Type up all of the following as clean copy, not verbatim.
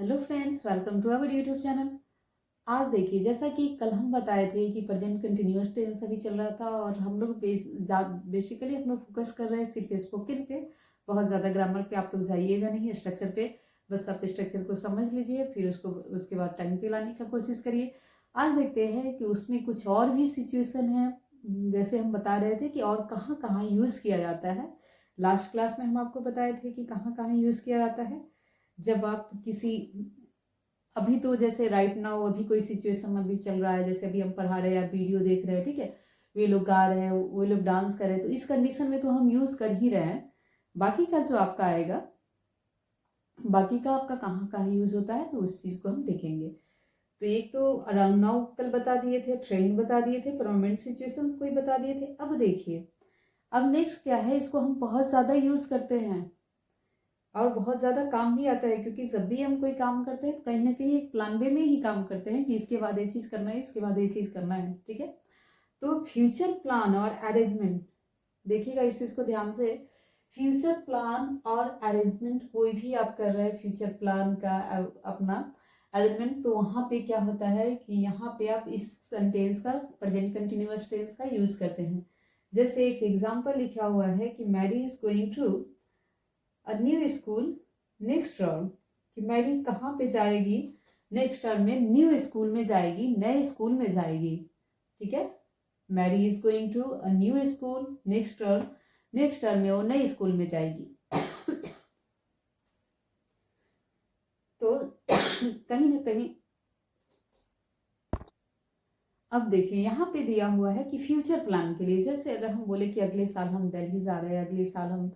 Hello friends, welcome to our YouTube channel. आज देखिए, जैसा कि कल हम बताए थे कि प्रेजेंट कंटिन्यूअस टेंस अभी चल रहा था और हम लोग बेसिकली हम लोग फोकस कर रहे हैं सिर्फ स्पोकन पे। बहुत ज़्यादा ग्रामर पे आप लोग जाइएगा नहीं, स्ट्रक्चर पे बस आप स्ट्रक्चर को समझ लीजिए, फिर उसके बाद टाइम पे लाने का कोशिश करिए। आज देखते हैं कि उसमें कुछ और भी सिचुएशन है, जैसे हम बता रहे थे कि और कहाँ कहाँ यूज़ किया जाता है। लास्ट क्लास में हम आपको बताए थे कि कहाँ कहाँ यूज़ किया जाता है। जब आप किसी, अभी तो जैसे राइट नाउ अभी कोई सिचुएशन अभी चल रहा है, जैसे अभी हम पढ़ा रहे हैं या वीडियो देख रहे हैं, ठीक है, वे लोग गा रहे हैं, वो लोग डांस कर रहे हैं, तो इस कंडीशन में तो हम यूज कर ही रहे हैं। बाकी का जो आपका आएगा, बाकी का आपका कहाँ कहाँ यूज होता है, तो उस चीज को हम देखेंगे। तो एक तो अराउंड नाउ कल बता दिए थे, ट्रेंड बता दिए थे, परमानेंट सिचुएशंस कोई बता दिए थे। अब देखिए, अब नेक्स्ट क्या है, इसको हम बहुत ज्यादा यूज करते हैं और बहुत ज़्यादा काम भी आता है, क्योंकि जब भी हम कोई काम करते हैं तो कहीं ना कहीं एक प्लान वे में ही काम करते हैं कि इसके बाद ये चीज़ करना है, इसके बाद ये चीज़ करना है, ठीक है। तो फ्यूचर प्लान और अरेंजमेंट, देखिएगा इस चीज़ को ध्यान से। फ्यूचर प्लान और अरेंजमेंट कोई भी आप कर रहे हैं, फ्यूचर प्लान का अपना अरेंजमेंट, तो वहाँ पे क्या होता है कि यहाँ पे आप इस सेंटेंस का, प्रेजेंट कंटिन्यूअस टेंस का यूज करते हैं। जैसे एक एग्जाम्पल लिखा हुआ है कि Mary is going to a new school next term, कि मैरी कहाँ पे जाएगी नेक्स्ट टर्म में, न्यू स्कूल में जाएगी, नए स्कूल में जाएगी, ठीक है। Mary is going to a new school next term, next term में वो नए स्कूल में जाएगी। तो कहीं ना कहीं अब देखिए यहाँ पे दिया हुआ है कि फ्यूचर प्लान के लिए, जैसे अगर हम बोले कि अगले साल हम दिल्ली जा रहे हैं, अगले साल हम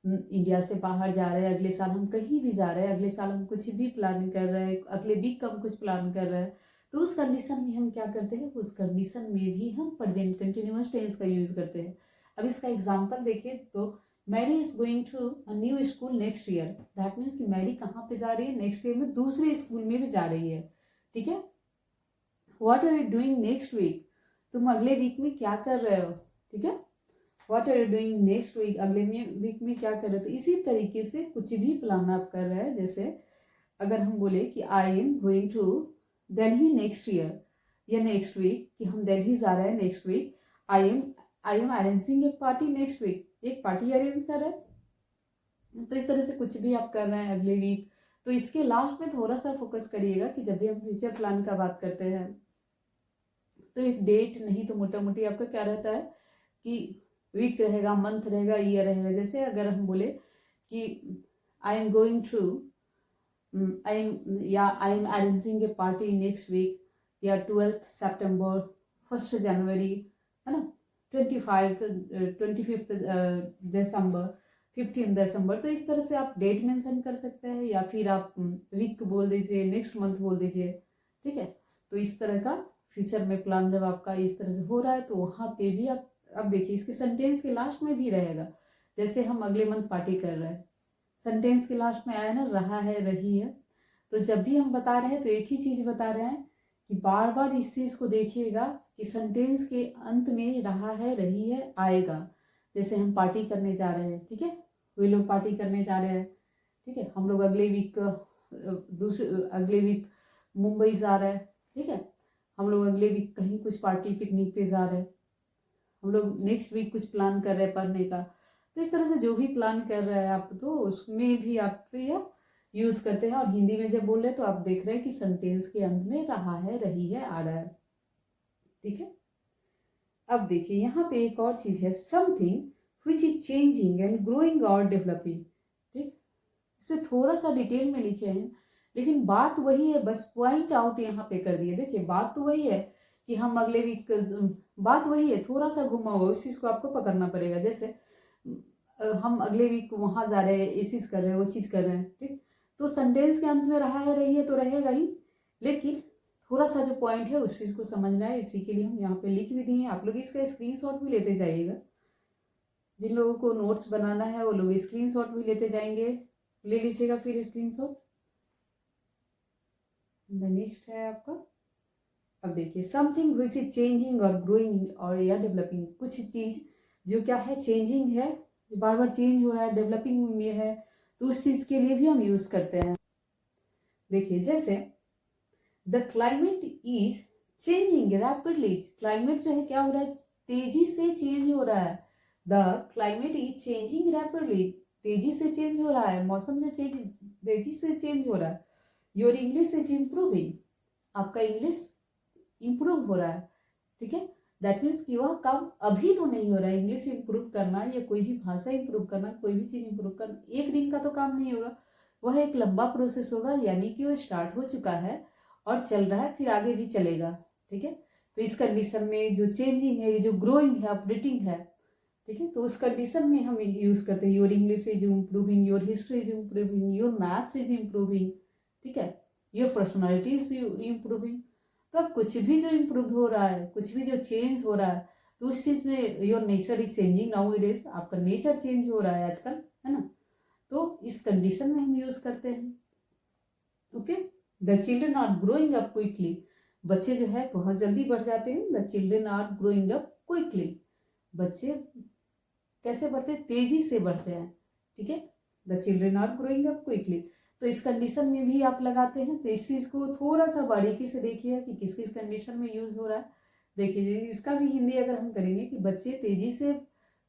इंडिया से बाहर जा रहे हैं, अगले साल हम कहीं भी जा रहे हैं, अगले साल हम कुछ भी प्लान कर रहे हैं, अगले वीक हम कुछ प्लान कर रहे हैं, तो उस कंडीशन में हम क्या करते हैं, उस कंडीशन में भी हम प्रेजेंट कंटिन्यूअस टेंस का यूज करते हैं। अब इसका एग्जाम्पल देखिए, तो Mary is going to a new school next year, that means कि मैरी कहाँ पे जा रही है, नेक्स्ट ईयर में दूसरे स्कूल में भी जा रही है, ठीक है। What are you doing next week, तुम अगले वीक में क्या कर रहे हो, ठीक है। What are you doing next week, अगले वीक में क्या कर रहे हो। तो इसी तरीके से कुछ भी प्लान आप कर रहे हैं, जैसे अगर हम बोले कि I am going to Delhi next year या नेक्स्ट वीक, कि हम दिल्ली जा रहे हैं next week, I am arranging a party next week, एक पार्टी अरेंज कर रहे हैं। तो इस तरह से कुछ भी आप कर रहे हैं अगले वीक, तो इसके लास्ट में थोड़ा सा फोकस करिएगा कि जब भी हम फ्यूचर प्लान का बात करते हैं तो एक डेट नहीं तो मोटा मोटी आपका क्या रहता है कि वीक रहेगा, मंथ रहेगा, ईयर रहेगा। जैसे अगर हम बोले कि I am going to I am arranging a party next week, या 12 सितंबर, 1 जनवरी, है ना, 25 दिसंबर, 15 दिसंबर। तो इस तरह से आप डेट मेंशन कर सकते हैं, या फिर आप वीक बोल दीजिए, नेक्स्ट मंथ बोल दीजिए, ठीक है। तो इस तरह का फ्यूचर में प्लान जब आपका इस तरह से हो रहा है, तो वहाँ पे भी आप, अब देखिए इसके सेंटेंस के लास्ट में भी रहेगा। जैसे हम अगले मंथ पार्टी कर रहे हैं, सेंटेंस के लास्ट में आया ना, रहा है, रही है। तो जब भी हम बता रहे हैं तो एक ही चीज बता रहे हैं कि बार बार इस चीज को देखिएगा कि सेंटेंस के अंत में रहा है, रही है, आएगा। जैसे हम पार्टी करने जा रहे हैं, ठीक है, वे लोग पार्टी करने जा रहे हैं, ठीक है, हम लोग अगले वीक मुंबई जा रहे हैं, ठीक है, हम लोग अगले वीक कहीं कुछ पार्टी पिकनिक पे जा रहे हैं, हम लोग नेक्स्ट वीक कुछ प्लान कर रहे हैं पढ़ने का। तो इस तरह से जो भी प्लान कर रहे हैं आप, तो उसमें भी आप यह यूज करते हैं। और हिंदी में जब बोल रहे हैं तो आप देख रहे हैं कि सेंटेंस के अंत में रहा है, रही है, आ रहा है, ठीक है। अब देखिए यहाँ पे एक और चीज है, something which is changing and growing और डेवलपिंग, ठीक। इसमें थोड़ा सा डिटेल में लिखे हैं, लेकिन बात वही है, बस पॉइंट आउट यहाँ पे कर दिए। देखिए बात तो वही है कि हम अगले वीक, बात वही है, थोड़ा सा घुमा हुआ, उस चीज को आपको पकड़ना पड़ेगा। जैसे हम अगले वीक वहां जा रहे हैं, ये चीज कर रहे हैं, वो चीज कर रहे हैं, ठीक। तो सेंटेंस के अंत में रहा है, रही है, तो रहेगा ही, लेकिन थोड़ा सा जो पॉइंट है उस चीज को समझना है। इसी के लिए हम यहाँ पे लिख भी दिए हैं, आप लोग इसका स्क्रीनशॉट भी लेते जाइएगा। जिन लोगों को नोट्स बनाना है वो लोग स्क्रीनशॉट भी लेते जाएंगे, ले लीजिएगा फिर स्क्रीनशॉट। नेक्स्ट है आपका, अब देखिए, समथिंग विच इज चेंजिंग और ग्रोइंग और या डेवलपिंग, कुछ चीज जो क्या है, चेंजिंग है, बार बार चेंज हो रहा है, डेवलपिंग में है, तो उस चीज के लिए भी हम यूज करते हैं। देखिए जैसे the climate is changing rapidly, climate जो है क्या हो रहा है, तेजी से चेंज हो रहा है। The climate is changing rapidly, तेजी से चेंज हो रहा है, मौसम जो चेंज तेजी से चेंज हो रहा है। योर इंग्लिश इज इम्प्रूविंग, आपका इंग्लिश इम्प्रूव हो रहा है, ठीक है। दैट मीन्स कि वह काम अभी तो नहीं हो रहा है। इंग्लिश इम्प्रूव करना या कोई भी भाषा इम्प्रूव करना, कोई भी चीज़ इम्प्रूव करना एक दिन का तो काम नहीं होगा, वह एक लंबा प्रोसेस होगा। यानी कि वो स्टार्ट हो चुका है और चल रहा है, फिर आगे भी चलेगा, ठीक है। तो इस कंडीशन में जो चेंजिंग है, जो ग्रोइंग है, अपडेटिंग है, ठीक है, तो उस कंडीशन में हम यूज करते हैं your English is improving, your history is improving, your maths is improving, ठीक है, योर पर्सनैलिटी इज इम्प्रूविंग। तो अब कुछ भी जो इम्प्रूव हो रहा है, कुछ भी जो चेंज हो रहा है, तो उस चीज में your nature is changing now it is, आपका नेचर चेंज हो रहा है आजकल, है ना। तो इस कंडीशन में हम यूज करते हैं। Okay, the children are growing up quickly, बच्चे जो है बहुत जल्दी बढ़ जाते हैं। The children are growing up quickly, बच्चे कैसे बढ़ते हैं, तेजी से बढ़ते हैं, ठीक है। The children are growing up quickly, तो इस कंडीशन में भी आप लगाते हैं। तो इस चीज को थोड़ा सा बारीकी से देखिए कि किस किस कंडीशन में यूज हो रहा है। देखिए इसका भी हिंदी अगर हम करेंगे कि बच्चे तेजी से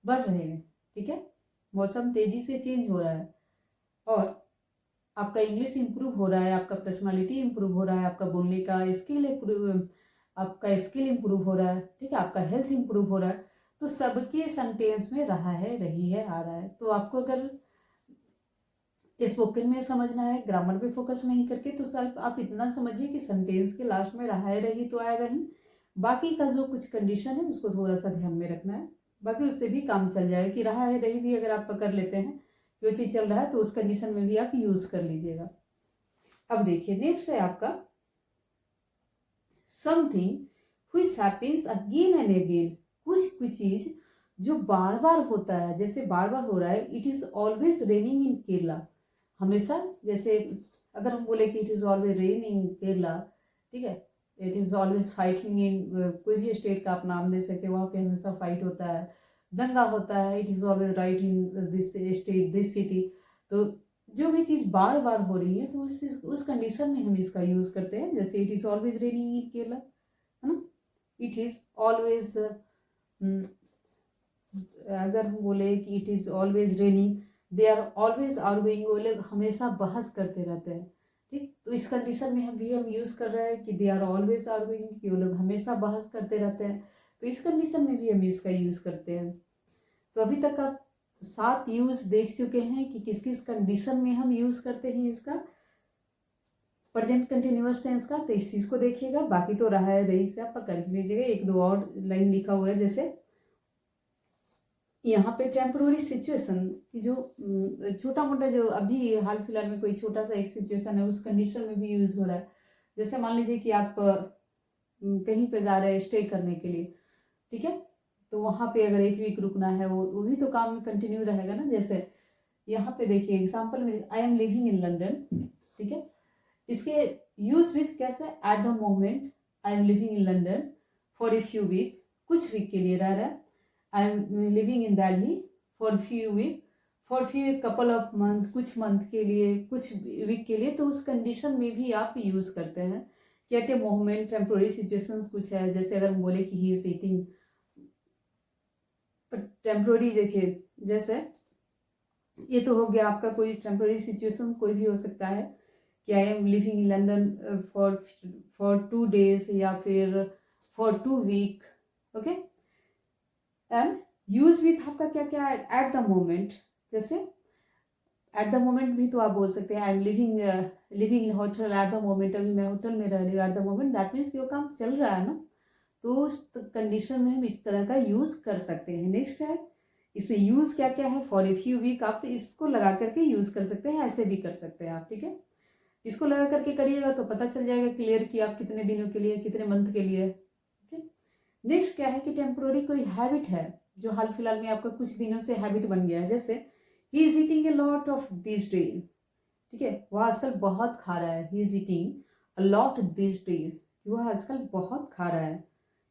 बढ़ रहे हैं, ठीक है, मौसम तेजी से चेंज हो रहा है, और आपका इंग्लिश इंप्रूव हो रहा है, आपका पर्सनालिटी इंप्रूव हो रहा है, आपका बोलने का स्किल आपका स्किल इंप्रूव हो रहा है, ठीक है, आपका हेल्थ इंप्रूव हो रहा है। तो सबके सेंटेंस में रहा है, रही है, आ रहा है। तो आपको अगर स्पोकन में समझना है, ग्रामर पे फोकस नहीं करके, तो सिर्फ आप इतना समझिए कि सेंटेंस के लास्ट में रहा है, रही तो आएगा ही। बाकी का जो कुछ कंडीशन है उसको थोड़ा सा ध्यान में रखना है, बाकी उससे भी काम चल जाएगा। कि रहा है, रही भी अगर आप पकड़ लेते हैं, जो चीज चल रहा है, तो उस कंडीशन में भी आप यूज कर लीजिएगा। अब देखिए नेक्स्ट है आपका something which happens again and again, कुछ चीज जो बार बार होता है, जैसे बार बार हो रहा है। It is always raining in Kerala, हमेशा, जैसे अगर हम बोले कि it is always raining in Kerala, ठीक है, it is always fighting in, कोई भी स्टेट का आप नाम दे सकते हैं, वहां पे हमेशा फाइट होता है, दंगा होता है। It is always right in this state, this city. तो जो भी चीज बार बार हो रही है, तो उस कंडीशन में हम इसका यूज करते हैं। जैसे it is always raining in Kerala, है ना। इट इज ऑलवेज, अगर हम बोले कि it is always raining, they are always arguing, वो लोग हमेशा बहस करते रहते हैं, ठीक। तो इस कंडीशन में हम यूज कर रहे हैं कि दे आर ऑलवेज आर्गुइंग, कि वो लोग हमेशा बहस करते रहते हैं। तो इस कंडीशन में भी हम इसका यूज करते हैं। तो अभी तक आप 7 यूज देख चुके हैं कि किस किस कंडीशन में हम यूज करते हैं इसका प्रेजेंट कंटिन्यूअस टेंस का। तो इस चीज को देखिएगा, बाकी तो रहा है, रही से आप पकड़ लीजिएगा। 1-2 और लाइन लिखा हुआ है, जैसे यहाँ पे टेम्पोररी सिचुएशन की जो छोटा मोटा जो अभी हाल फिलहाल में कोई छोटा सा एक सिचुएशन है, उस कंडीशन में भी यूज हो रहा है। जैसे मान लीजिए कि आप कहीं पे जा रहे हैं स्टे करने के लिए, ठीक है, तो वहां पे अगर 1 वीक रुकना है, वो भी तो काम में कंटिन्यू रहेगा ना। जैसे यहाँ पे देखिए एग्जाम्पल में, I am living in London, ठीक है, इसके यूज विथ कैसे, at the moment I am living in London for a few week, कुछ वीक के लिए रह रहा है। I am living in Delhi for few week, for few couple of month, कुछ मंथ के लिए, कुछ वीक के लिए। तो उस कंडीशन में भी आप यूज करते हैं कि at a moment, temporary situations कुछ है। जैसे अगर हम बोले कि ही इज ईटिंग, टेम्पोररी देखिए, जैसे ये तो हो गया आपका कोई टेम्पोररी सिचुएशन, कोई भी हो सकता है कि I am living in London for 2 days या फिर for 2 week, okay. And use with आपका क्या क्या है, एट द मोमेंट। जैसे एट द मोमेंट भी तो आप बोल सकते हैं, आई am living in hotel eight the moment, अभी मैं होटल में रह रही हूँ eight the moment. That means वो काम चल रहा है ना, तो उस कंडीशन में हम इस तरह का यूज कर सकते हैं। नेक्स्ट है, इसमें यूज क्या क्या है, फॉर ए फ्यू वीक, आप इसको लगा करके यूज कर सकते हैं, ऐसे भी कर सकते हैं आप, ठीक है। इसको लगा करके करिएगा तो पता चल जाएगा क्लियर कि आप कितने दिनों के लिए, कितने मंथ के लिए, ठीक है। नेक्स्ट क्या है कि टेम्पोररी कोई हैबिट है जो हाल फिलहाल में आपका कुछ दिनों से हैबिट बन गया है। जैसे he is eating a lot of this days, ठीक है, वह आजकल बहुत खा रहा है। He is eating a lot this days, वह आजकल बहुत खा रहा है।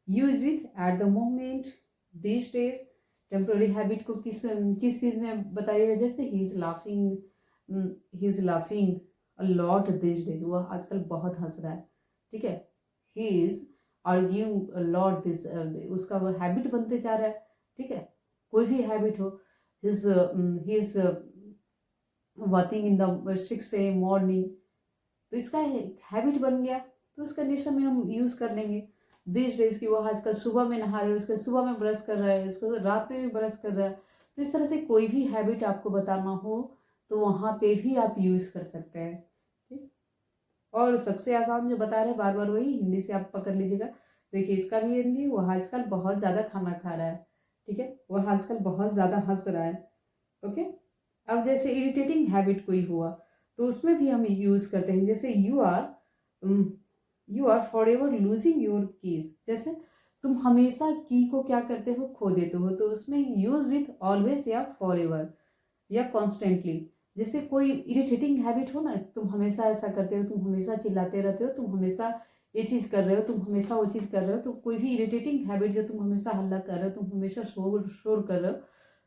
Use with eight the moment, this days. Temporary habit को किस चीज में बताइएगा, जैसे he is laughing a lot this days, वो आजकल बहुत हंस रहा है, ठीक है। He is arguing a lot this, उसका वो हैबिट बनते जा रहा है, ठीक है। कोई भी हैबिट हो, his he is working in the 6 AM morning, तो इसका हैबिट बन गया, तो उस कंडीशन में हम यूज़ कर लेंगे दिस डेज की। वो आजकल सुबह में नहा रहे हो, उसके सुबह में ब्रश कर रहा है, उसको रात में भी ब्रश कर रहा है। तो इस तरह से कोई भी हैबिट आपको बताना हो तो वहाँ पे भी आप यूज़ कर सकते हैं, ठीक। और सबसे आसान जो बता रहे हैं बार बार वही हिंदी से आप पकड़ लीजिएगा। देखिए इसका भी हिंदी, वो आजकल बहुत ज़्यादा खाना खा रहा है, ठीक है, वो आजकल बहुत ज़्यादा हंस रहा है, ओके। अब जैसे इरिटेटिंग हैबिट कोई हुआ तो उसमें भी हम यूज़ करते हैं, जैसे you are forever losing your keys, जैसे तुम हमेशा की को क्या करते हो, खो देते हो, तो उसमें यूज विथ ऑलवेज या फॉर एवर या कॉन्स्टेंटली। जैसे कोई इरिटेटिंग हैबिट हो ना, तुम हमेशा ऐसा करते हो, तुम हमेशा चिल्लाते रहते हो, तुम हमेशा ये चीज़ कर रहे हो, तुम हमेशा वो चीज़ कर रहे हो, तो कोई भी इरिटेटिंग हैबिट जो तुम हमेशा हल्ला कर रहे हो, तुम हमेशा शोर शोर कर रहे हो,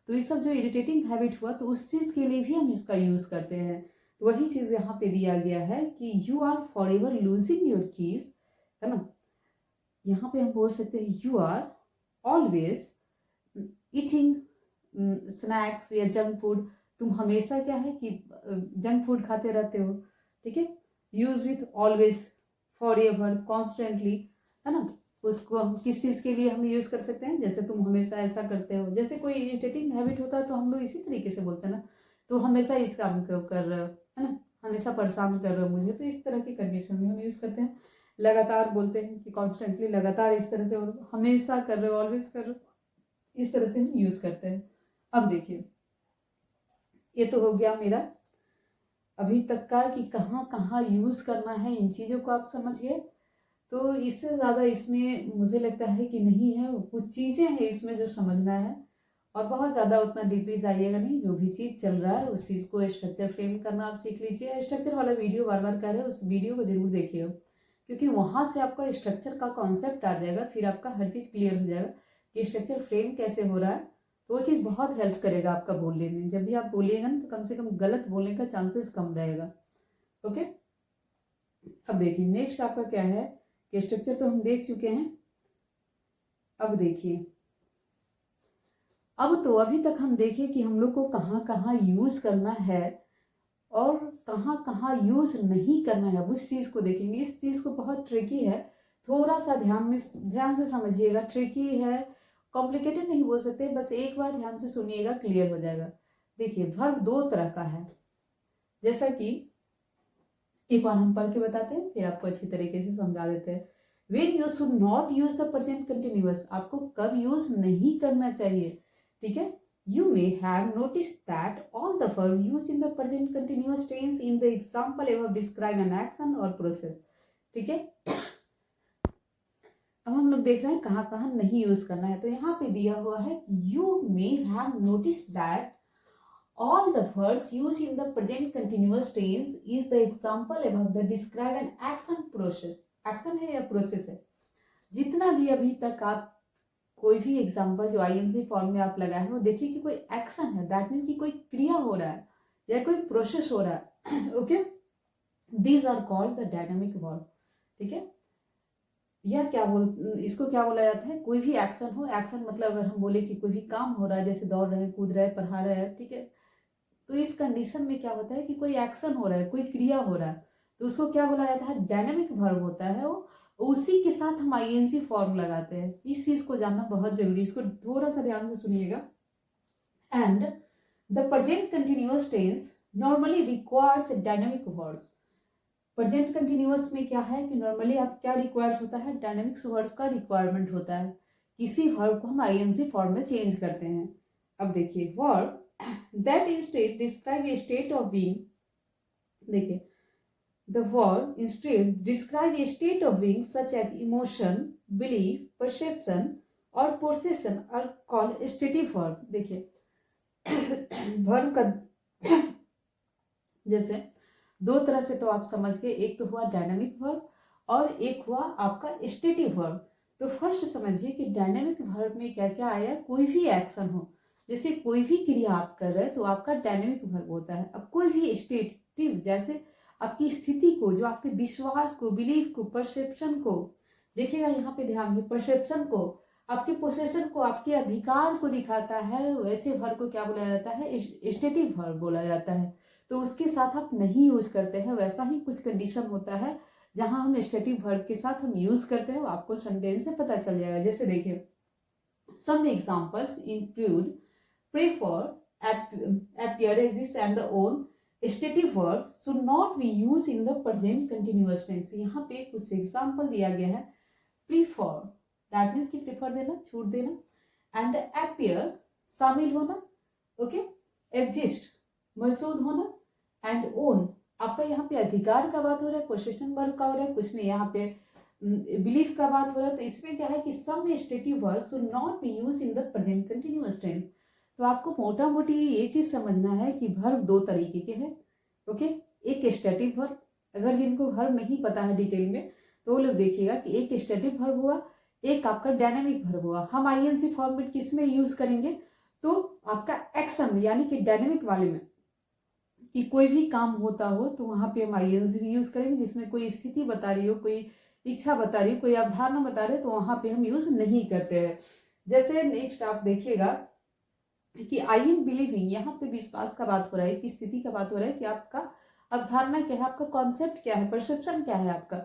तो ये सब जो इरिटेटिंग हैबिट हुआ तो उस चीज़ के लिए भी हम इसका यूज़ करते हैं। तो वही चीज़ यहाँ पे दिया गया है कि you are forever losing your keys, है ना। यहाँ पे हम बोल सकते हैं you are always eating snacks या जंक फूड, तुम हमेशा क्या है कि जंक फूड खाते रहते हो, ठीक है। Use with always, for ever, constantly, है ना। उसको हम किस चीज़ के लिए हम यूज़ कर सकते हैं, जैसे तुम हमेशा ऐसा करते हो, जैसे कोई इरिटेटिंग हैबिट होता है तो हम लोग इसी तरीके से बोलते हैं ना, तो हमेशा इस काम को कर रहे हो, है ना, हमेशा परेशान कर रहे हो मुझे, तो इस तरह की कंडीशन में हम यूज़ करते हैं। लगातार बोलते हैं कि कॉन्स्टेंटली, लगातार इस तरह से, और हमेशा कर रहे हो, ऑलवेज कर रहे हो, इस तरह से हम यूज़ करते हैं। अब देखिए ये तो हो गया मेरा अभी तक का कि कहाँ कहाँ यूज़ करना है, इन चीज़ों को आप समझ गए। तो इससे ज़्यादा इसमें मुझे लगता है कि नहीं है, कुछ चीज़ें हैं इसमें जो समझना है, और बहुत ज़्यादा उतना डीपली जाइएगा नहीं, जो भी चीज़ चल रहा है उस चीज़ को स्ट्रक्चर फ्रेम करना आप सीख लीजिए। स्ट्रक्चर वाला वीडियो बार बार कर रहे हैं, उस वीडियो को जरूर देखिए, क्योंकि वहाँ से आपका स्ट्रक्चर का कॉन्सेप्ट आ जाएगा, फिर आपका हर चीज़ क्लियर हो जाएगा कि स्ट्रक्चर फ्रेम कैसे हो रहा है। तो वो चीज़ बहुत हेल्प करेगा आपका बोलने में, जब भी आप बोलिएगा ना तो कम से कम गलत बोलने का चांसेस कम रहेगा, ओके। अब देखिए नेक्स्ट आपका क्या है कि स्ट्रक्चर तो हम देख चुके हैं। अब देखिए, अब तो अभी तक हम देखें कि हम लोग को कहाँ कहाँ यूज़ करना है और कहाँ कहाँ यूज़ नहीं करना है, उस चीज़ को देखेंगे। इस चीज़ को बहुत ट्रिकी है, थोड़ा सा ध्यान से समझिएगा। ट्रिकी है, कॉम्प्लिकेटेड नहीं बोल सकते, बस एक बार ध्यान से सुनिएगा, क्लियर हो जाएगा। देखिए वर्ब दो तरह का है, जैसा कि एक बार हम पढ़ के बताते हैं, फिर आपको अच्छी तरीके से समझा देते हैं। When you should not use the present continuous, आपको कब यूज नहीं करना चाहिए, ठीक है। You may have noticed that all the verbs used in the present continuous tense in the example above describe an action or process, ठीक है। अब हम लोग देख रहे हैं कहाँ कहाँ नहीं यूज करना है, तो यहाँ पे दिया हुआ है you may have noticed that all the verbs used in the present continuous tense is the example above the describe an action process, action है या प्रोसेस है। जितना भी अभी तक आप कोई भी एग्जाम्पल जो आईएनजी फॉर्म में आप लगाए हो, देखिए कि कोई एक्शन है, दैट मीन्स कि कोई क्रिया हो रहा है या कोई प्रोसेस हो रहा है, okay. These are called the dynamic verb, ठीक है। यह इसको क्या बोला जाता है, कोई भी एक्शन हो, एक्शन मतलब अगर हम बोले कि कोई भी काम हो रहा है, जैसे दौड़ रहे हैं, कूद रहे हैं, पढ़ा रहे हैं, ठीक है, तो इस कंडीशन में क्या होता है कि कोई एक्शन हो रहा है, कोई क्रिया हो रहा है, तो उसको क्या बोला जाता है, डायनामिक वर्ब होता है वो। उसी के साथ हम आईएनसी फॉर्म लगाते हैं, इस चीज को जानना बहुत जरूरी है, इसको थोड़ा सा ध्यान से सुनिएगा। And the present continuous tense normally requires dynamic verbs. Present continuous में क्या है कि नॉर्मली आप क्या रिक्वायर्स होता है, डायनामिक्स वर्ब का रिक्वायरमेंट होता है, किसी वर्ब को हम आईएनसी फॉर्म में चेंज करते हैं। अब देखिए verb that instead describe a state of being, देखिए the verb instead describe a state of being such as emotion, belief, perception और possession are called stative verb। देखिए verb का जैसे दो तरह से तो आप समझ गए, एक तो हुआ डायनामिक वर्ब और एक हुआ आपका स्टेटिव वर्ब। तो फर्स्ट समझिए कि डायनामिक वर्ब में क्या क्या आया, कोई भी एक्शन हो, जैसे कोई भी क्रिया आप कर रहे हैं तो आपका डायनेमिक वर्ब होता है। अब कोई भी स्टेटिव, जैसे आपकी स्थिति को, जो आपके विश्वास को, बिलीफ को, परसेप्शन को, देखिएगा यहाँ पे ध्यान दें, परसेप्शन को, आपके पोसेशन को, आपके अधिकार को दिखाता है, वैसे वर्ब को क्या बोला जाता है, स्टेटिव वर्ब बोला जाता है। तो उसके साथ आप नहीं यूज करते हैं। वैसा ही कुछ कंडीशन होता है जहां हम स्टेटिव वर्ब के साथ हम यूज करते हैं, आपको सेंटेंस से पता चल जाएगा। जैसे देखिए, some examples include prefer, appear, exist and the own stative verb should not be used in the present continuous tense। यहाँ पे कुछ एग्जाम्पल दिया गया है। prefer, that means कि prefer देना, छूट देना, and appear, शामिल होना, okay, exist, मौजूद होना, and own, आपका यहाँ पे अधिकार का बात हो रहा है, पोसेशन वर्ब का हो रहा है, कुछ में यहाँ पे बिलीफ का बात हो रहा है। तो इसमें क्या है कि some stative verb should not be use in the present continuous tense. तो आपको मोटा मोटी ये चीज समझना है कि वर्ब दो तरीके के हैं, ओके। एक स्टैटिक वर्ब, अगर जिनको वर्ब नहीं पता है डिटेल में तो वो लोग देखिएगा कि एक स्टैटिक वर्ब हुआ, एक आपका डायनेमिक वर्ब हुआ। हम आईएनसी फॉर्मेट किस में यूज करेंगे, तो आपका एक्शन यानी कि डायनेमिक वाले में, कि कोई भी काम होता हो तो वहां पे हम आईएनसी भी यूज करेंगे, जिसमें कोई स्थिति बता रही हो, कोई इच्छा बता रही हो, कोई अवधारणा बता रहे हो, तो वहां पे हम यूज नहीं करते हैं। जैसे नेक्स्ट आप देखिएगा कि आई एम बिलीविंग, यहाँ पे विश्वास का बात हो रहा है, कि स्थिति का बात हो रहा है, कि आपका अवधारणा क्या है, आपका कॉन्सेप्ट क्या है, परसेप्शन क्या है आपका,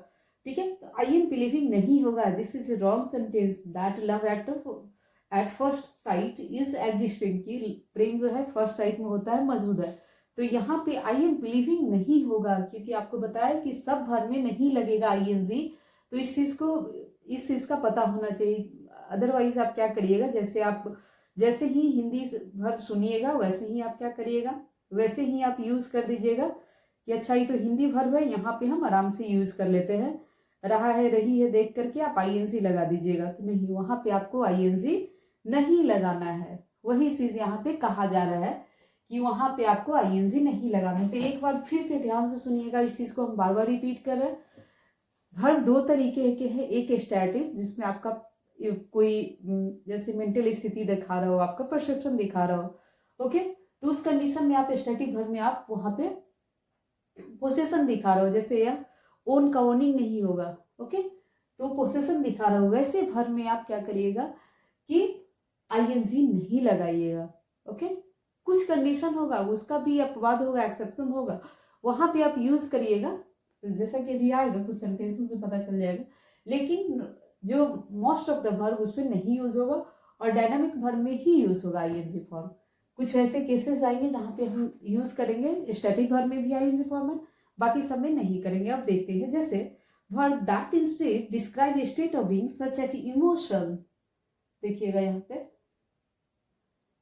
ठीक है। तो आई एम बिलीविंग नहीं होगा, this is a wrong sentence. That love at first sight is existing, की प्रेम जो है फर्स्ट साइट में होता है, मौजूद है। तो यहाँ पे आई एम बिलीविंग नहीं होगा, क्योंकि आपको बताया कि सब भर में नहीं लगेगा आईएनजी। तो इस चीज का पता होना चाहिए। अदरवाइज आप क्या करिएगा, जैसे ही हिंदी वर्ब सुनिएगा वैसे ही आप क्या करिएगा, वैसे ही आप यूज कर दीजिएगा कि अच्छा ये तो हिंदी वर्ब है, यहाँ पे हम आराम से यूज कर लेते हैं, रहा है रही है देख करके आप आईएनजी लगा दीजिएगा। तो नहीं, वहां पे आपको आईएनजी नहीं लगाना है। वही चीज यहाँ पे कहा जा रहा है कि वहां पे आपको आईएनजी नहीं लगाना। तो एक बार फिर से ध्यान से सुनिएगा, इस चीज को हम बार बार रिपीट कर रहे हैं। वर्ब दो तरीके के हैं, एक स्टैटिक जिसमें आपका कोई जैसे मेंटल स्थिति दिखा रहा हो, आपका परसेप्शन दिखा रहा हो, ओके। तो उस कंडीशन में आप स्टैटिक वर्ब में आप वहां पे पोसेशन दिखा रहा हो, जैसे यह ओन का ओनिंग नहीं होगा, ओके, तो पोसेशन दिखा रहा हो। वैसे वर्ब में आप क्या करिएगा कि आईएनजी नहीं लगाइएगा, ओके। कुछ कंडीशन होगा, उसका भी अपवाद होगा, एक्सेप्शन होगा, वहां पे आप यूज करिएगा, जैसा कि अभी आएगा, कुछ सेंटेंसेस में पता चल जाएगा। लेकिन जो मोस्ट ऑफ द वर्ब उस पर नहीं यूज होगा, और डायनामिक वर्ब में ही यूज होगा आईएनजी फॉर्म। कुछ ऐसे केसेस आएंगे जहां पे हम यूज करेंगे स्टैटिक वर्ब में भी आईएनजी फॉर्म में, बाकी सब में नहीं करेंगे। अब देखते हैं, जैसे verb that instead describe a state of being such as emotion. देखिएगा यहाँ पे,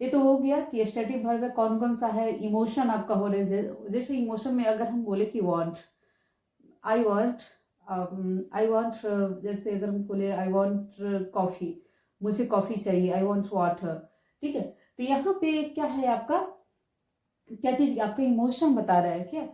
ये तो हो गया कि स्टैटिक वर्ब में कौन कौन सा है, इमोशन आपका हो रहा है। जैसे इमोशन में अगर हम बोले कि वांट, आई वांट, जैसे अगर हम बोले आई वांट कॉफी, मुझे कॉफी चाहिए, आई वांट वाटर, ठीक है। तो यहाँ पे क्या है आपका, क्या चीज आपका इमोशन बता रहा है क्या,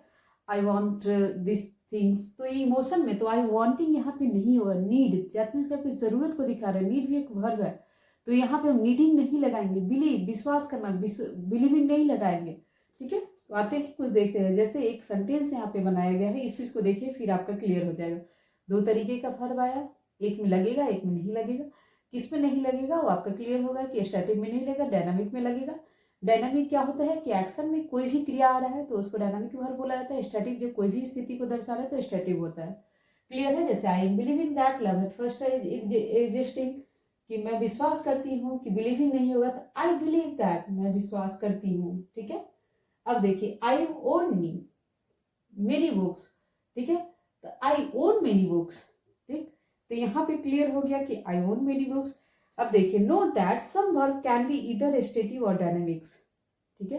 आई वांट दिस थिंग्स। तो ये इमोशन में तो आई वांटिंग यहाँ पे नहीं होगा, नीड, दैट मीन्स आपकी जरूरत को दिखा रहा है, नीड भी एक वर्ब है, तो यहाँ पे हम नीडिंग नहीं लगाएंगे, बिलीव, विश्वास करना, बिलीविंग नहीं लगाएंगे, ठीक है। तो आते हैं कुछ देखते हैं, जैसे एक सेंटेंस यहाँ पे बनाया गया है, इस चीज को देखिए फिर आपका क्लियर हो जाएगा। दो तरीके का वर्ब आया, एक में लगेगा, एक में नहीं लगेगा। किस में नहीं लगेगा वो आपका क्लियर होगा कि स्टैटिक में नहीं लगेगा, डायनामिक में लगेगा। डायनामिक क्या होता है कि एक्शन में कोई भी क्रिया आ रहा है तो उसको डायनामिक वर्ब बोला जाता है। स्टैटिक जब कोई भी स्थिति को दर्शा रहा है तो स्टैटिक होता है। क्लियर है। जैसे I am believing that love at first existing, कि मैं विश्वास करती हूँ, कि बिलीविंग नहीं होगा तो आई बिलीव दैट, मैं विश्वास करती हूँ, ठीक है। अब देखिए, आई ओन मेनी बुक्स, ठीक है, तो आई ओन मेनी बुक्स, ठीक। तो यहाँ पे क्लियर हो गया कि आई ओन मेनी बुक्स। अब देखिए, note that some verb can be either stative और डायनेमिक्स, ठीक है।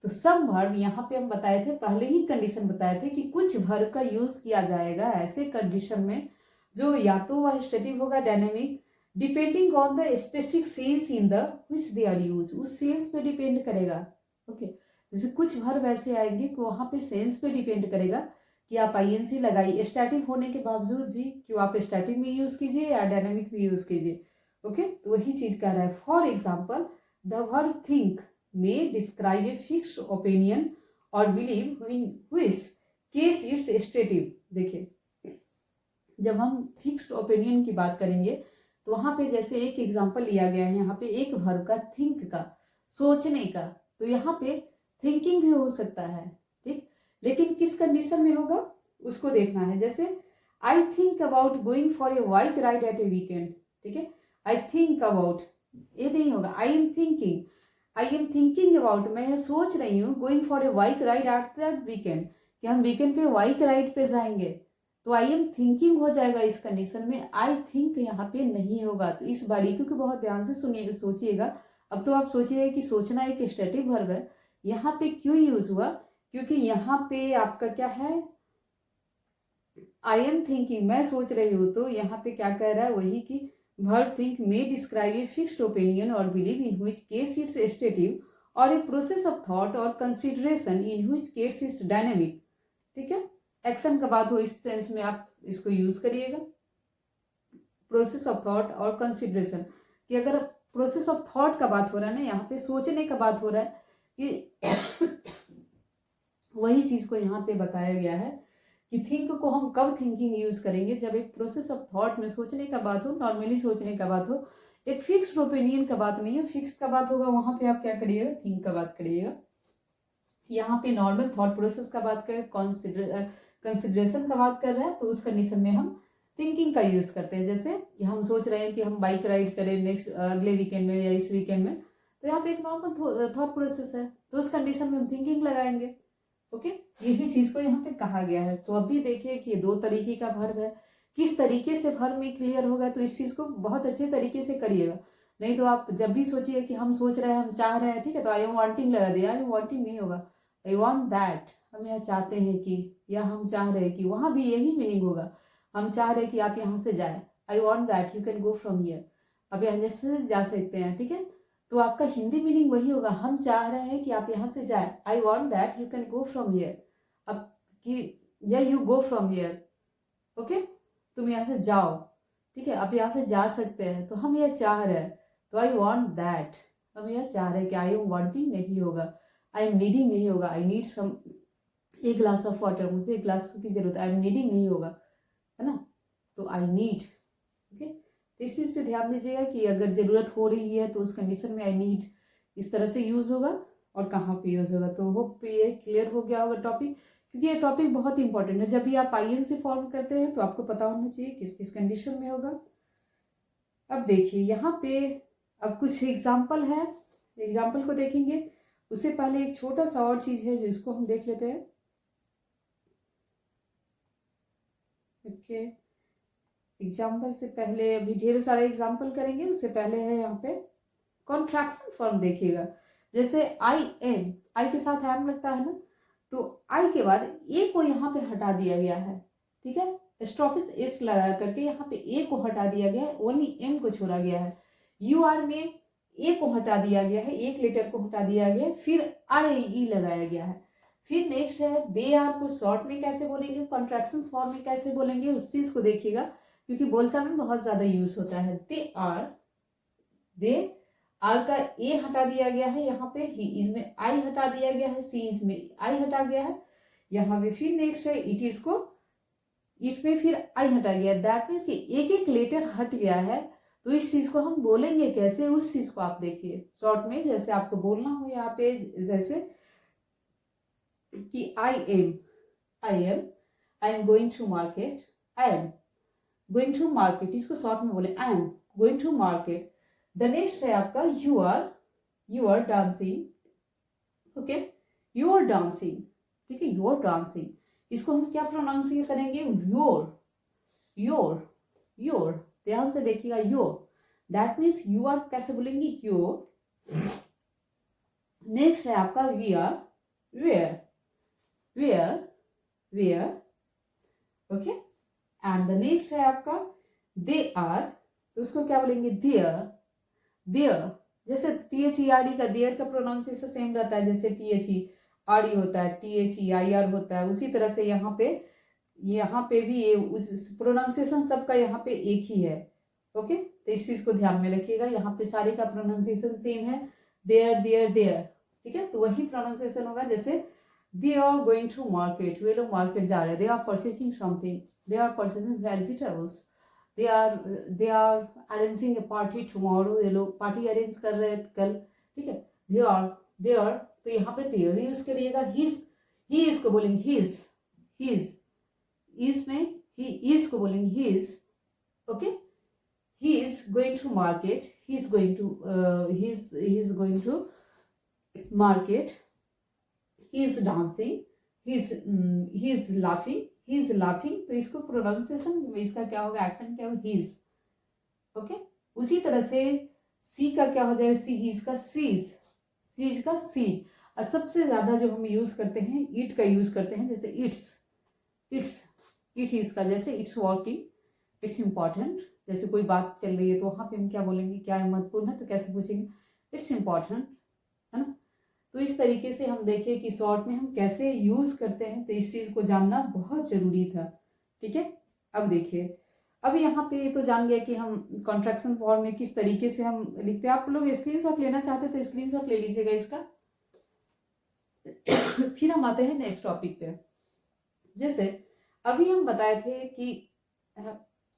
तो सम वर्ब यहाँ पे हम बताए थे, पहले ही कंडीशन बताए थे कि कुछ वर्ब का यूज किया जाएगा ऐसे कंडीशन में जो या तो वह स्टेटिव होगा, dynamic, depending on the specific sense in the which they are use, उस सेंस पे डिपेंड करेगा, ओके। जैसे कुछ वर्ब ऐसे आएंगे कि वहां पे सेंस पे डिपेंड करेगा कि आप आईएनसी लगाइए, स्टैटिक होने के बावजूद भी, कि आप स्टैटिक में यूज कीजिए या डायनामिक में यूज कीजिए, ओके। तो वही चीज कर रहा है। For example, the verb think may describe a fixed opinion or belief which case it's stative. देखिए जब हम फिक्स्ड ओपिनियन की बात करेंगे तो वहां पे जैसे एक एग्जांपल लिया गया है यहाँ पे एक वर्ब का, थिंक का, सोचने का, तो यहाँ पे थिंकिंग भी हो सकता है, ठीक, लेकिन किस कंडीशन में होगा उसको देखना है। जैसे I think about going for a bike ride at a weekend, ठीक है, आई थिंक अबाउट, ये नहीं होगा, I am thinking, I am thinking about, मैं सोच रही हूँ, going for a bike ride at that weekend, कि हम वीकेंड पे बाइक राइड पे जाएंगे, तो आई एम थिंकिंग हो जाएगा इस कंडीशन में, आई थिंक यहाँ पे नहीं होगा। तो इस बारीकी को बहुत ध्यान से सुनिए, सोचिएगा। अब तो आप सोचिए कि सोचना एक स्टैटिक वर्ब है, यहाँ पे क्यों यूज हुआ, क्योंकि यहाँ पे आपका क्या है, आई एम थिंकिंग, मैं सोच रही हूँ, तो यहाँ पे क्या कह रहा है, वही कि verb think may describe a fixed opinion और believe in which case it's stative और ए प्रोसेस ऑफ थॉट और consideration in which case it's dynamic, ठीक है। एक्शन का बात हो इस सेंस में आप इसको यूज करिएगा, प्रोसेस ऑफ थॉट और कंसिडरेशन, कि अगर प्रोसेस ऑफ थॉट का बात हो रहा है ना, यहाँ पे सोचने का बात हो रहा है, कि वही चीज को यहाँ पे बताया गया है कि थिंक को हम कब थिंकिंग यूज करेंगे, जब एक प्रोसेस ऑफ थॉट में सोचने का बात हो, नॉर्मली सोचने का बात हो, एक फिक्स्ड ओपिनियन का बात नहीं हो, फिक्स का बात होगा, वहां पे आप क्या करिएगा, थिंक का बात करिएगा। यहाँ पे नॉर्मल थॉट प्रोसेस का बात करें, कंसिडरेशन का बात कर रहा है, तो उस कंडीशन में हम थिंकिंग का यूज करते हैं। जैसे कि हम सोच रहे हैं कि हम बाइक राइड करें नेक्स्ट अगले वीकेंड में या इस वीकेंड में, तो यहाँ पे एक नॉर्मल थॉट प्रोसेस है, तो उस कंडीशन में हम थिंकिंग लगाएंगे। ओके, यही चीज को यहाँ पे कहा गया है। तो अभी देखिए कि दो तरीके का वर्ब है, किस तरीके से वर्ब में क्लियर होगा, तो इस चीज को बहुत अच्छे तरीके से करिएगा। नहीं तो आप जब भी सोचिए कि हम सोच रहे हैं, हम चाह रहे हैं, ठीक है, तो आई एम वांटिंग लगा दिया, आई एम वांटिंग नहीं होगा, आई वांट दैट, हम यह चाहते हैं कि, या हम चाह रहे हैं कि, वहां भी यही मीनिंग होगा, हम चाह रहे हैं कि आप यहाँ से जाए, I want that you can go from here, अब यहाँ से जा सकते हैं, ठीक है, तो आपका हिंदी मीनिंग वही होगा, हम चाह रहे हैं कि आप यहाँ से जाए, I want that you can go from here, अब कि या you go from here, okay, तुम यहाँ से जाओ, ठीक है, आप यहाँ से जा सकते हैं, तो हम यह चाह रहे हैं, तो आई वांट दैट, हम यह चाह रहे हैं कि आई एम वांटिंग नहीं होगा, आई एम नीडिंग नहीं होगा, आई नीड सम, एक ग्लास ऑफ वाटर, मुझे एक ग्लास की जरूरत है, आई एम नीडिंग नहीं होगा, है ना, तो आई नीड, ओके। तो इस चीज पे ध्यान दीजिएगा कि अगर जरूरत हो रही है तो उस कंडीशन में आई नीड इस तरह से यूज होगा और कहाँ पे यूज होगा। तो होप ये क्लियर हो गया होगा टॉपिक, क्योंकि ये टॉपिक बहुत इंपॉर्टेंट है। जब भी आप आईएन से फॉर्म करते हैं तो आपको पता होना चाहिए किस किस कंडीशन में होगा। अब देखिए यहाँ पे अब कुछ एग्जाम्पल है, एग्जाम्पल को देखेंगे, उससे पहले एक छोटा सा और चीज है जिसको हम देख लेते हैं। ओके, एग्जाम्पल से पहले अभी ढेर सारे एग्जाम्पल करेंगे, उससे पहले है यहाँ पे कॉन्ट्रैक्शन फॉर्म देखिएगा। जैसे आई एम, आई के साथ एम लगता है ना, तो आई के बाद ए को यहाँ पे हटा दिया गया है, ठीक है, स्टॉपिस एस लगा करके यहाँ पे ए को हटा दिया गया है, ओनली एम को छोड़ा गया है। यू आर में ए को हटा दिया गया है, एक लेटर को हटा दिया गया है, फिर आर ई लगाया गया है। फिर नेक्स्ट है दे आर को शॉर्ट में कैसे बोलेंगे, कॉन्ट्रैक्शन फॉर्म में कैसे बोलेंगे, उस चीज को देखिएगा, क्योंकि बोलचाल में बहुत ज्यादा यूज होता है। दे आर का ए हटा दिया गया है, यहाँ पे ही इज में आई हटा दिया गया है, सी इज में आई हटा गया है, यहाँ पे फिर नेक्स्ट है इट इज को इट में फिर आई हटा गया, दैट मीन्स कि एक एक लेटर हट गया है। तो इस चीज को हम बोलेंगे कैसे, उस चीज को आप देखिए शॉर्ट में, जैसे आपको बोलना हो यहाँ पे, जैसे कि I am going to market, I am going to market, इसको शॉर्ट में बोले I am going to market. The next है आपका you are dancing, okay, you are dancing, ठीक है, यू आर डांसिंग, इसको हम क्या प्रोनाउंसिएशन करेंगे, योर, ध्यान से देखिएगा, your, that means you are कैसे बोलेंगे, योर। नेक्स्ट है आपका we are, where, okay, and the next है आपका दे आर, तो उसको क्या बोलेंगे, देयर, जैसे THERD का देयर का प्रोनाउंसिएशन सेम रहता है, जैसे THERD होता है, THEIR होता है, उसी तरह से यहाँ पे भी ये उस प्रोनाउंसिएशन सबका यहाँ पे एक ही है, ओके। तो इस चीज को ध्यान में रखिएगा, यहाँ पे सारे का प्रोनाउंसिएशन सेम है, देयर, ठीक है, तो वही प्रोनाउंसिएशन होगा जैसे they are going to market, वे लोग मार्केट जा रहे हैं, they are purchasing something, they are purchasing vegetables, they are arranging a party tomorrow, ये लोग पार्टी अरेंज कर रहे हैं कल, ठीक है। दे आर, तो यहाँ पे देयर यूज करिएगा, ही इज को बोलेंगे हिज इज में ही इज को बोलेंगे his, okay. he is going to market, he is going to market, he is dancing, he is laughing, तो इसको प्रोनाउंसिएशन इसका क्या होगा, एक्सेंट क्या होगा, his, ओके। उसी तरह से सी का क्या हो जाएगा, सी इज का सीज का सीज। और सबसे ज्यादा जो हम यूज करते हैं इट का यूज करते हैं, जैसे इट इज का, जैसे इट्स वर्किंग, इट्स इम्पॉर्टेंट, जैसे कोई बात चल रही है तो वहां पे हम क्या बोलेंगे, क्या है महत्वपूर्ण है, तो कैसे पूछेंगे, इट्स इम्पॉर्टेंट, है ना। तो इस तरीके से हम देखें कि शॉर्ट में हम कैसे यूज करते हैं, तो इस चीज को जानना बहुत जरूरी था, ठीक है। अब देखिए, अब यहाँ पे तो जान गया कि हम कॉन्ट्रैक्शन फॉर्म में किस तरीके से हम लिखते हैं। आप लोग स्क्रीनशॉट लेना चाहते तो स्क्रीनशॉट ले लीजिएगा इसका। फिर हम आते हैं नेक्स्ट टॉपिक पे। जैसे अभी हम बताए थे कि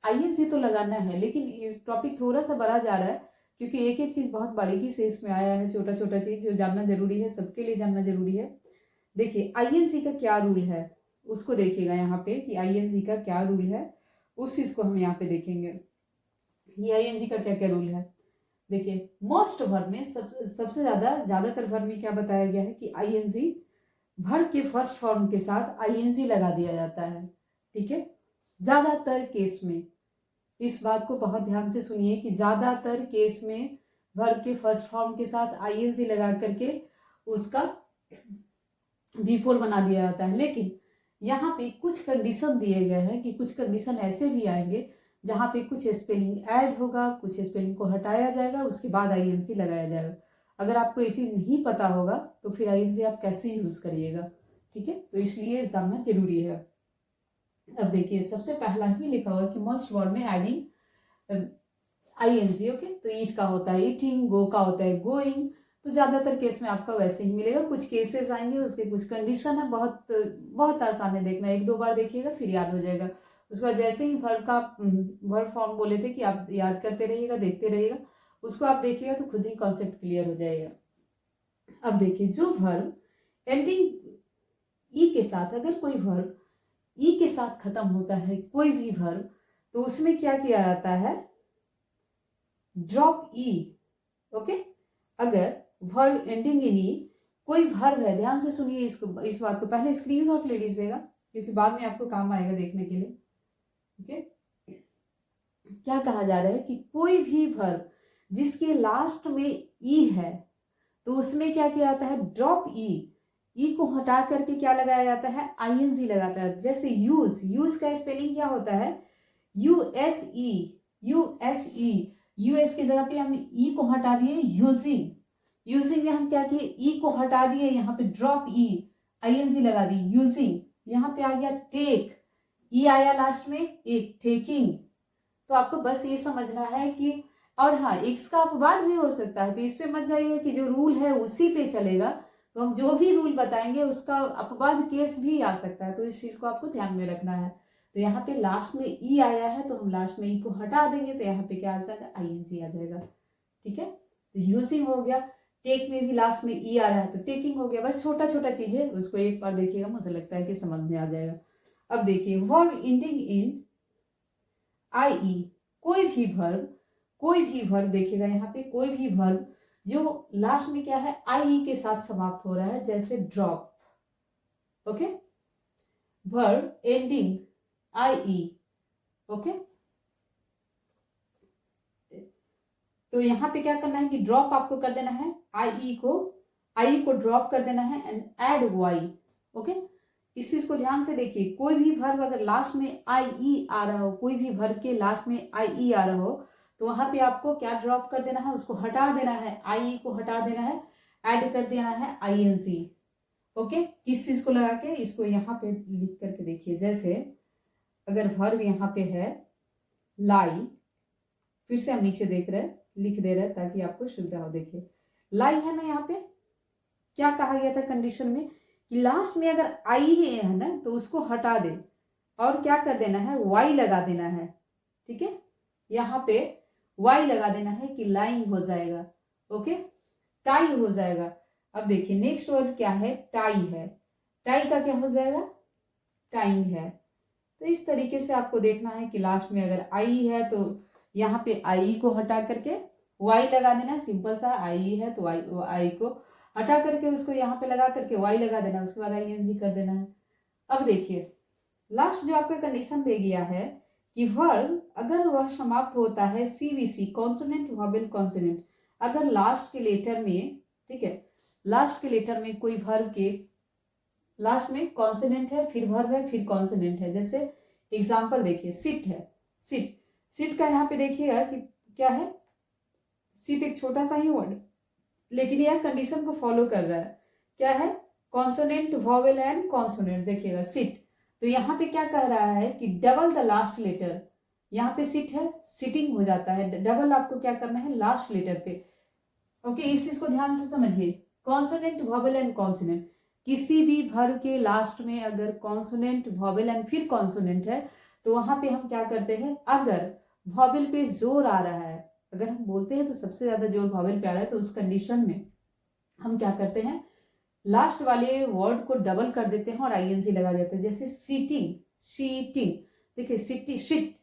आईएनसी तो लगाना है, लेकिन ये टॉपिक थोड़ा सा बड़ा जा रहा है क्योंकि एक एक चीज बहुत बारीकी से इसमें आया है, छोटा छोटा चीज जो जानना जरूरी है, सबके लिए जानना जरूरी है। देखिए आईएनसी का क्या रूल है उसको देखिएगा यहाँ पे कि आईएनसी का क्या रूल है, उस चीज को हम यहाँ पे देखेंगे। ये आईएनजी का क्या क्या रूल है। देखिए मोस्ट वर्ब में सबसे ज्यादातर वर्ब में क्या बताया गया है कि आईएनजी वर्ब के फर्स्ट फॉर्म के साथ आईएनजी लगा दिया जाता है, ठीक है। ज्यादातर केस में इस बात को बहुत ध्यान से सुनिए कि ज्यादातर केस में वर्ब के फर्स्ट फॉर्म के साथ आईएनजी लगा करके उसका V4 बना दिया जाता है। लेकिन यहाँ पे कुछ कंडीशन दिए गए हैं कि कुछ कंडीशन ऐसे भी आएंगे जहाँ पे कुछ स्पेलिंग ऐड होगा, कुछ स्पेलिंग को हटाया जाएगा, उसके बाद आईएनसी लगाया जाएगा। अगर आपको ये चीज नहीं पता होगा तो फिर आईएनसी आप कैसे यूज करिएगा, ठीक है। तो इसलिए जानना जरूरी है। अब देखिए सबसे पहला ही लिखा हुआ कि मस्ट वर्ब में एडिंग आईएनसी, ओके। तो ईट का होता है ईटिंग, गो का होता है गोइंग। तो ज्यादातर केस में आपका वैसे ही मिलेगा, कुछ केसेस आएंगे उसके कुछ कंडीशन है, बहुत बहुत आसान है, देखना एक दो बार देखिएगा फिर याद हो जाएगा। उसके बाद जैसे ही वर्ब का वर्ब फॉर्म बोले थे कि आप याद करते रहिएगा, देखते रहिएगा, उसको आप देखिएगा तो खुद ही कॉन्सेप्ट क्लियर हो जाएगा। अब देखिए जो वर्ब एंडिंग ई के साथ, अगर कोई वर्ब ई के साथ खत्म होता है कोई भी वर्ब, तो उसमें क्या किया जाता है, ड्रॉप ई, ओके। अगर वर्ब एंडिंग इन ई कोई वर्ब है, ध्यान से सुनिए इसको, इस बात को पहले स्क्रीनशॉट ले लीजिएगा क्योंकि बाद में आपको काम आएगा देखने के लिए, ओके। क्या कहा जा रहा है कि कोई भी वर्ब जिसके लास्ट में ई है तो उसमें क्या किया जाता है, ड्रॉप ई को हटा करके क्या लगाया जाता है, आईएनजी लगाता है। जैसे यूज का स्पेलिंग क्या होता है, यूएसई, यूएस की जगह पे हम ई को हटा दिए, यूजिंग में हम क्या किए, ई को हटा दिए, यहाँ पे ड्रॉप ई, आईएनजी लगा दी, यूजिंग। यहाँ पे आ गया टेक, ई आया लास्ट में, एक टेकिंग। तो आपको बस ये समझना है कि, और हाँ इसका अपवाद भी हो सकता है, तो इस पे मत जाइए कि जो रूल है उसी पे चलेगा। तो हम जो भी रूल बताएंगे उसका अपवाद केस भी आ सकता है, तो इस चीज को आपको ध्यान में रखना है। तो यहाँ पे लास्ट में ई आया है तो हम लास्ट में ई को हटा देंगे, तो यहाँ पे क्या आ जाएगा, आईएनजी आ जाएगा, ठीक है। तो यूजिंग हो गया, टेक में भी लास्ट में ई आ रहा है तो टेकिंग हो गया। बस छोटा छोटा चीज है, उसको एक बार देखिएगा, मुझे लगता है कि समझ में आ जाएगा। अब देखिए वर्ब एंडिंग इन आई, कोई भी वर्ब देखिएगा यहाँ पे, कोई भी वर्ब जो लास्ट में क्या है, आई के साथ समाप्त हो रहा है, जैसे drop, okay. Verb ending I, okay. तो यहाँ पे क्या करना है कि ड्रॉप आपको कर देना है, आई को ड्रॉप कर देना है एंड ऐड वाई, ओके। इस चीज को ध्यान से देखिए, कोई भी वर्ब अगर लास्ट में आई ई आ रहा हो, कोई भी वर्ब के लास्ट में आई ई आ रहा हो, तो वहां पे आपको क्या ड्रॉप कर देना है, उसको हटा देना है, आई को हटा देना है, ऐड कर देना है आईएनजी, ओके। किस चीज को लगा के, इसको यहाँ पे लिख करके देखिए। जैसे अगर वर्ब यहाँ पे है लाई, फिर से हम नीचे देख रहे हैं, लिख दे रहे हैं ताकि आपको सुविधा हो। देखिए लाई है ना, यहाँ पे क्या कहा गया था कंडीशन में कि लास्ट में अगर आई है ना तो उसको हटा दे और क्या कर देना है, वाई लगा देना है। ठीक है, यहाँ पे वाई लगा देना है कि लाइंग हो जाएगा। ओके, टाई हो जाएगा। अब देखिए नेक्स्ट वर्ड क्या है, टाई है। टाई का क्या हो जाएगा, टाइंग है। तो इस तरीके से आपको देखना है कि लास्ट में अगर आई है तो यहाँ पे आई को हटा करके वाई लगा देना। सिंपल सा, आई है तो आई को हटा करके उसको यहाँ पे लगा करके वाई लगा देना, उसके बाद ING कर देना है। अब देखिए लास्ट जो आपका कंडीशन दे गया है कि वर्ब अगर वह समाप्त होता है CVC कॉन्सोनेंट वोवेल कॉन्सोनेंट, अगर लास्ट के लेटर में, ठीक है, लास्ट के लेटर में कोई वर्ब के लास्ट में कॉन्सोनेंट है, फिर वर्ब है, फिर कॉन्सोनेंट है। जैसे एग्जांपल देखिए, सिट है, सिट, सिट का यहाँ पे देखिएगा कि क्या है, सिट एक छोटा सा ही वर्ड, लेकिन यह कंडीशन को फॉलो कर रहा है। क्या है, कॉन्सोनेंट वोवेल एंड कॉन्सोनेंट। देखिएगा सिट, तो यहाँ पे क्या कह रहा है कि डबल द लास्ट लेटर। यहाँ पे सिट है, सिटिंग हो जाता है, डबल आपको क्या करना है लास्ट लेटर पे। ओके, इस चीज को ध्यान से समझिए। कॉन्सोनेंट वोवेल एंड कॉन्सोनेंट, किसी भी वर्ब के लास्ट में अगर कॉन्सोनेंट वोवेल एंड फिर कॉन्सोनेंट है तो वहां पे हम क्या करते हैं, अगर वोवेल पे जोर आ रहा है, अगर हम बोलते हैं तो सबसे ज्यादा जोर वोवेल पे आ रहा है, तो उस कंडीशन में हम क्या करते हैं, लास्ट वाले वर्ड को डबल कर देते हैं और ING लगा देते हैं। जैसे सीटिंग, शीटिंग। देखिए सिटी, शिट,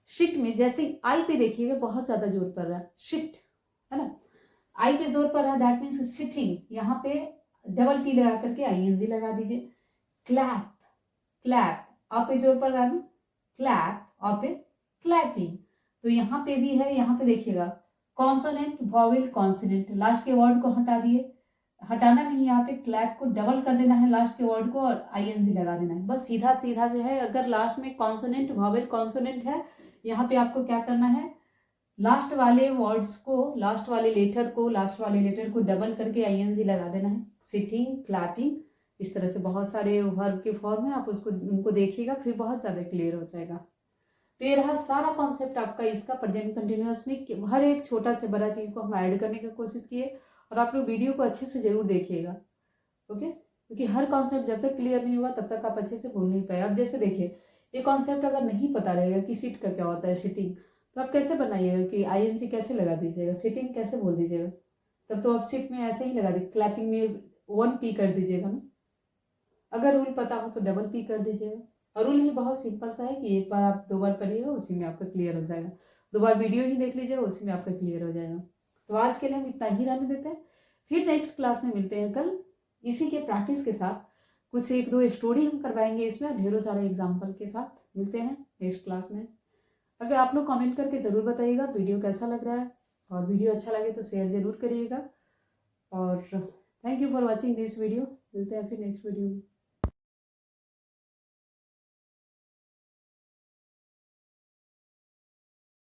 शिट में जैसे आई पे देखिएगा बहुत ज्यादा जोर पड़ रहा है, शिट है ना, आई पे जोर पड़ रहा है, दैट मीन्स सिटिंग। यहाँ पे डबल T लगा करके ING लगा दीजिए। क्लैप, क्लैप, आप पे जोर पड़ रहा है ना, क्लैप, आप पे क्लैपिंग। तो यहाँ पे भी है, यहाँ पे देखिएगा कॉन्सोनेंट वोवेल कॉन्सोनेंट, लास्ट के वर्ड को हटा दिए, हटाना नहीं, यहाँ पे क्लैप को डबल कर देना है लास्ट के वर्ड को और ING लगा देना है। बस सीधा सीधा से है। अगर लास्ट में कॉन्सोनेंट वोवेल कॉन्सोनेंट है, यहाँ पे आपको क्या करना है, लास्ट वाले वर्ड्स को, लास्ट वाले लेटर को डबल करके ING लगा देना है। सिटिंग, क्लैपिंग, इस तरह से बहुत सारे वर्ब के फॉर्म है, आप उसको उनको देखिएगा फिर बहुत ज्यादा क्लियर हो जाएगा। तो ये रहा सारा कॉन्सेप्ट आपका इसका प्रेजेंट कंटिन्यूअस में। हर एक छोटा से बड़ा चीज को हम ऐड करने की कोशिश किए और आप लोग वीडियो को अच्छे से जरूर देखिएगा। ओके, क्योंकि हर कॉन्सेप्ट जब तक क्लियर नहीं होगा तब तक आप अच्छे से बोल नहीं पाए। अब जैसे देखिए ये कॉन्सेप्ट अगर नहीं पता रहेगा कि सीट का क्या होता है, सिटिंग, तो आप कैसे बनाइएगा कि ING कैसे लगा दीजिएगा, सिटिंग कैसे बोल दीजिएगा, तब तो आप सिट में ऐसे ही लगा दीजिए, क्लैपिंग में 1P कर दीजिएगा ना। अगर रूल पता हो तो डबल P कर दीजिएगा। और रूल भी बहुत सिंपल सा है कि एक बार आप 2 बार पढ़िएगा, उसी में आपका क्लियर हो जाएगा। 2 बार वीडियो ही देख लीजिएगा, उसी में आपका क्लियर हो जाएगा। तो आज के लिए हम इतना ही रहने देते हैं, फिर नेक्स्ट क्लास में मिलते हैं कल इसी के प्रैक्टिस के साथ। कुछ 1-2 स्टोरी हम करवाएंगे इसमें, ढेरों सारे एग्जाम्पल के साथ। मिलते हैं नेक्स्ट क्लास में। अगर आप लोग कमेंट करके ज़रूर बताइएगा वीडियो कैसा लग रहा है, और वीडियो अच्छा लगे तो शेयर ज़रूर करिएगा। और thank you for watching this video. मिलते हैं फिर नेक्स्ट वीडियो में।